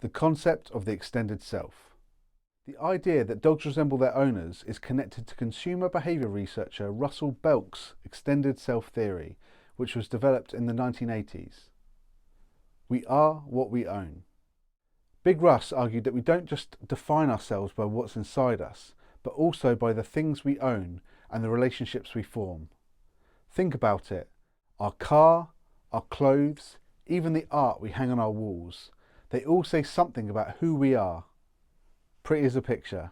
The concept of the extended self. The idea that dogs resemble their owners is connected to consumer behaviour researcher Russell Belk's extended self theory, which was developed in the 1980s. We are what we own. Big Russ argued that we don't just define ourselves by what's inside us, but also by the things we own and the relationships we form. Think about it. Our car, our clothes, even the art we hang on our walls, they all say something about who we are. Pretty as a picture.